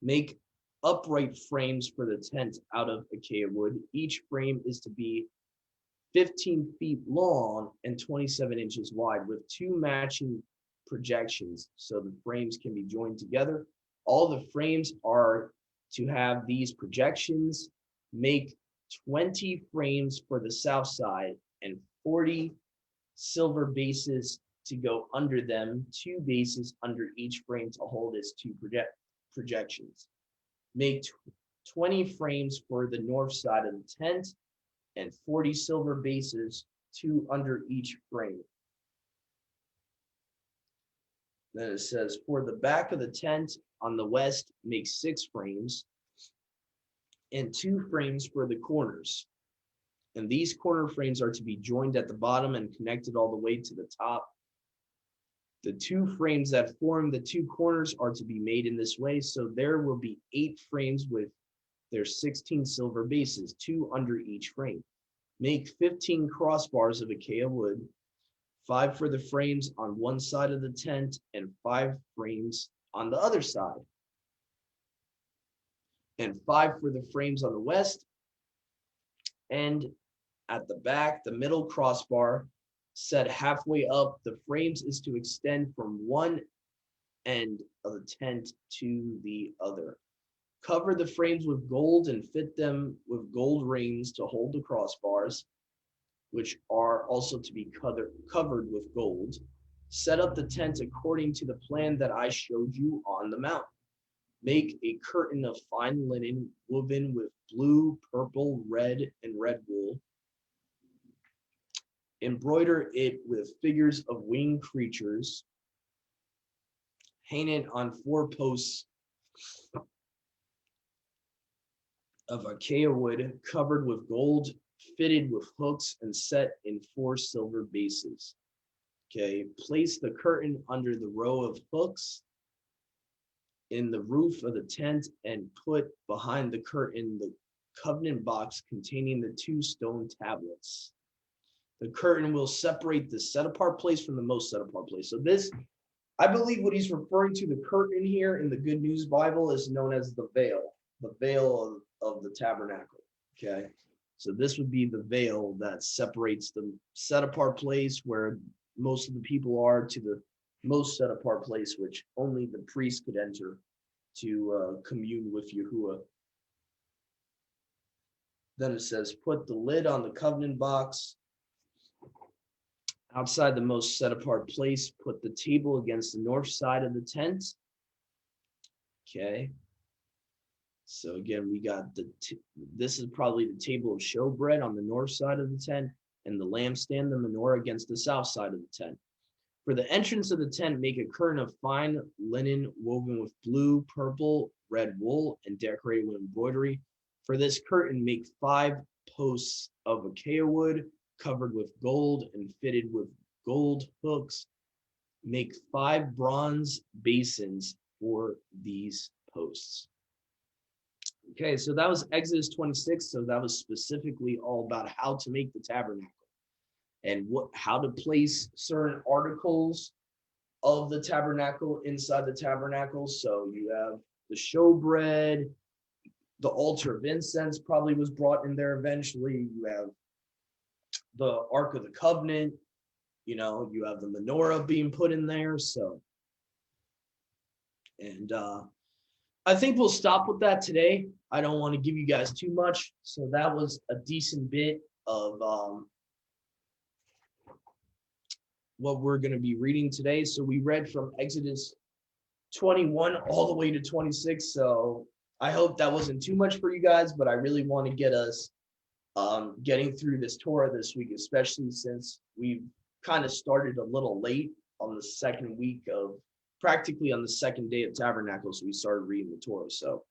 Make upright frames for the tent out of acacia wood. Each frame is to be 15 feet long and 27 inches wide with 2 matching projections so the frames can be joined together. All the frames are to have these projections. Make 20 frames for the south side and 40 silver bases to go under them, 2 bases under each frame to hold its 2 projections. Make 20 frames for the north side of the tent and 40 silver bases, 2 under each frame. Then it says, for the back of the tent on the west, make 6 frames and 2 frames for the corners. And these corner frames are to be joined at the bottom and connected all the way to the top. The 2 frames that form the 2 corners are to be made in this way. So there will be 8 frames with their 16 silver bases, 2 under each frame. Make 15 crossbars of acacia wood, 5 for the frames on one side of the tent and 5 frames on the other side. And 5 for the frames on the west. And at the back, the middle crossbar set halfway up the frames is to extend from one end of the tent to the other. Cover the frames with gold and fit them with gold rings to hold the crossbars, which are also to be covered with gold. Set up the tent according to the plan that I showed you on the mountain. Make a curtain of fine linen woven with blue, purple, red, and red wool. Embroider it with figures of winged creatures. Hang it on 4 posts of acacia wood covered with gold, fitted with hooks and set in 4 silver bases. Okay, place the curtain under the row of hooks in the roof of the tent and put behind the curtain the covenant box containing the 2 stone tablets. The curtain will separate the set apart place from the most set apart place. So this, I believe what he's referring to, the curtain here in the Good News Bible is known as the veil of the tabernacle. Okay. So this would be the veil that separates the set apart place where most of the people are to the most set apart place, which only the priest could enter to commune with Yahuwah. Then it says, put the lid on the covenant box. Outside the most set apart place, put the table against the north side of the tent. Okay. So again, we got this is probably the table of showbread on the north side of the tent, and the lampstand, the menorah, against the south side of the tent. For the entrance of the tent, make a curtain of fine linen woven with blue, purple, red wool, and decorated with embroidery. For this curtain, make 5 posts of acacia wood covered with gold and fitted with gold hooks. Make 5 bronze basins for these posts. Okay, so that was Exodus 26. So that was specifically all about how to make the tabernacle and how to place certain articles of the tabernacle inside the tabernacle. So you have the showbread, the altar of incense probably was brought in there eventually. You have the Ark of the Covenant, you have the menorah being put in there. So, and I think we'll stop with that today. I don't want to give you guys too much. So that was a decent bit of what we're going to be reading today. So we read from Exodus 21 all the way to 26. So I hope that wasn't too much for you guys, but I really want to get us getting through this Torah this week, especially since we've kind of started a little late on the second week of, practically on the second day of Tabernacles, we started reading the Torah. So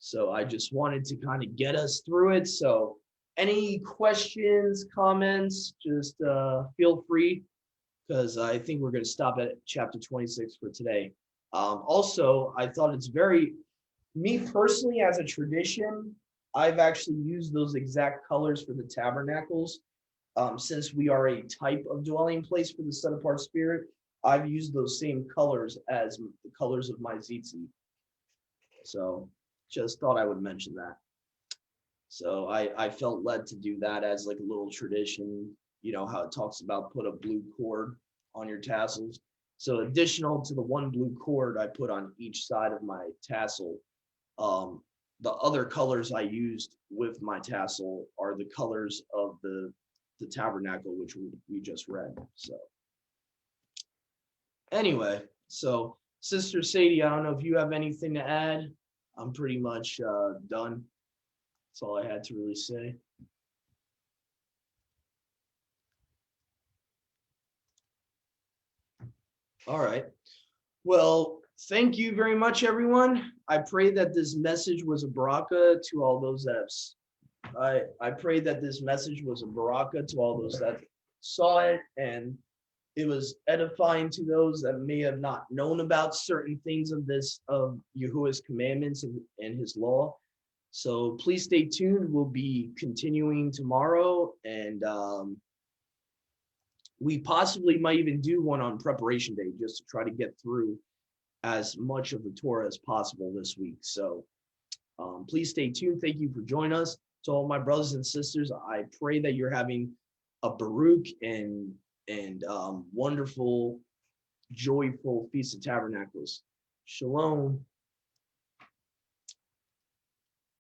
So I just wanted to kind of get us through it. So any questions, comments, just feel free, because I think we're going to stop at chapter 26 for today. Also, I thought it's me personally, as a tradition, I've actually used those exact colors for the tabernacles. Since we are a type of dwelling place for the set apart spirit, I've used those same colors as the colors of my tzitzit. So just thought I would mention that. So I felt led to do that as like a little tradition, how it talks about put a blue cord on your tassels. So additional to the one blue cord I put on each side of my tassel, the other colors I used with my tassel are the colors of the tabernacle, which we just read. So anyway, so Sister Sadie, I don't know if you have anything to add. I'm pretty much done. That's all I had to really say. All right. Well, thank you very much, everyone. I pray that this message was a baraka to all those that I pray that this message was a baraka to all those that saw it, and it was edifying to those that may have not known about certain things of Yahuwah's commandments and his law. So please stay tuned. We'll be continuing tomorrow, and we possibly might even do one on preparation day, just to try to get through as much of the Torah as possible this week. So please stay tuned. Thank you for joining us. To all my brothers and sisters, I pray that you're having a Baruch and wonderful, joyful Feast of Tabernacles. Shalom.